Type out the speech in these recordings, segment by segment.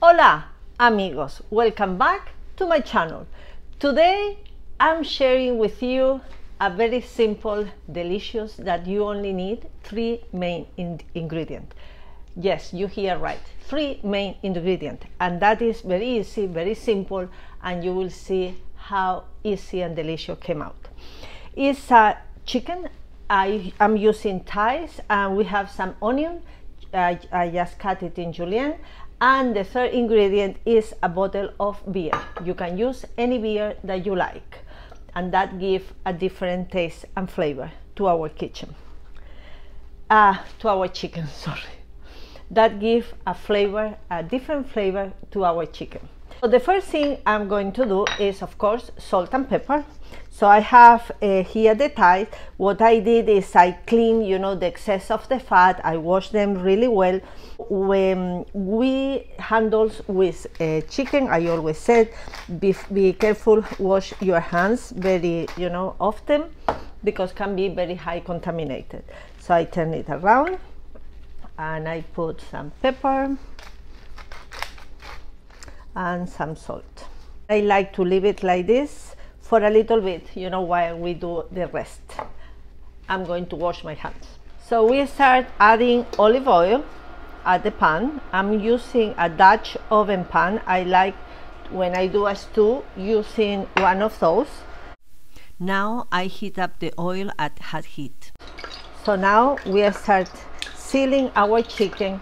Hola amigos, welcome back to my channel. Today I'm sharing with you a very simple, delicious that you only need 3 main ingredients. Yes, you hear right, 3 main ingredients, and that is very easy, very simple, and you will see how easy and delicious came out. It's a chicken. I'm using thighs, and we have some onion. I just cut it in julienne. And the third ingredient is a bottle of beer. You can use any beer that you like, and that gives a different taste and flavor to our kitchen. To our chicken, sorry. That gives a flavor, a different flavor to our chicken. So the first thing I'm going to do is, of course, salt and pepper. So I have here the thighs. What I did is I cleaned, the excess of the fat. I washed them really well. When we handle with chicken, I always said, be careful, wash your hands very, often, because can be very high contaminated. So I turn it around and I put some pepper and some salt. I like to leave it like this for a little bit, while we do the rest. I'm going to wash my hands. So we start adding olive oil at the pan. I'm using a Dutch oven pan. I like, when I do a stew, using one of those. Now I heat up the oil at hot heat. So now we start sealing our chicken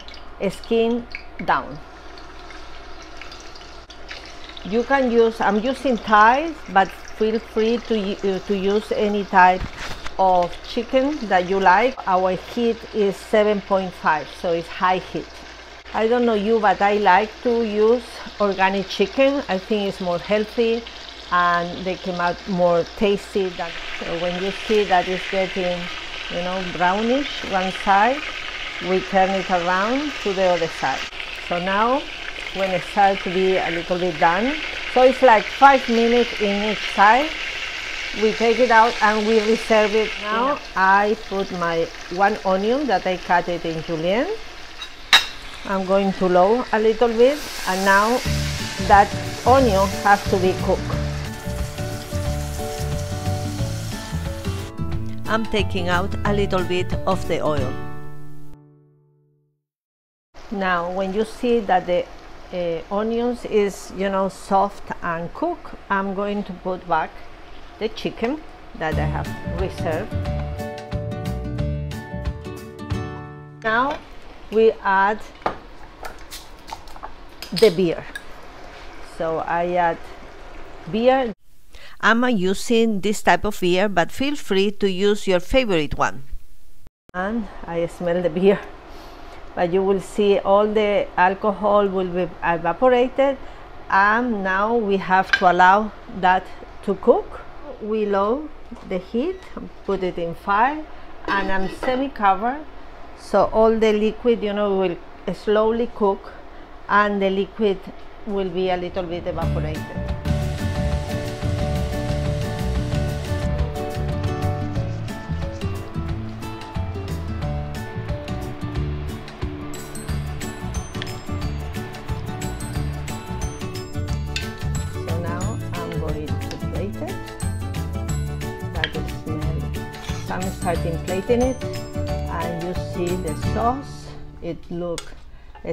skin down. You can use, I'm using thighs, but feel free to use any type of chicken that you like. Our heat is 7.5, so it's high heat. I don't know you, but I like to use organic chicken. I think it's more healthy and they come out more tasty. So when you see that it's getting, brownish one side, we turn it around to the other side. So now, when it starts to be a little bit done, so it's like 5 minutes in each side, we take it out and we reserve it. Now I put my 1 onion that I cut it in julienne. I'm going to lower a little bit, and now that onion has to be cooked. I'm taking out a little bit of the oil. Now when you see that the onions is soft and cooked, I'm going to put back the chicken that I have reserved. Now we add the beer. So I add beer. I'm using this type of beer, but feel free to use your favorite one. And I smell the beer. But you will see all the alcohol will be evaporated, and now we have to allow that to cook. We lower the heat, put it in fire, and I'm semi-covered, so all the liquid will slowly cook and the liquid will be a little bit evaporated. I'm starting plating it, and you see the sauce. It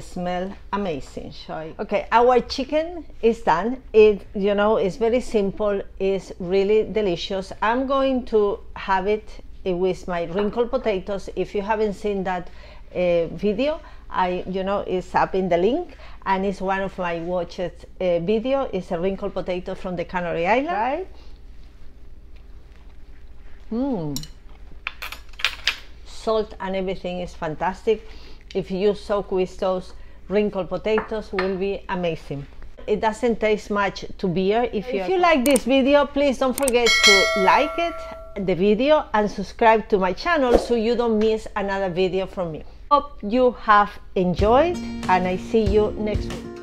smell amazing. Okay, our chicken is done. It it's very simple. It's really delicious. I'm going to have it with my wrinkled potatoes. If you haven't seen that video, it's up in the link, and it's one of my watched video. It's a wrinkled potato from the Canary Islands. Right? Salt and everything is fantastic. If you soak with those wrinkled potatoes, will be amazing. It doesn't taste much to beer. If you like this video, please don't forget to like the video and subscribe to my channel so you don't miss another video from me. Hope you have enjoyed, and I see you next week.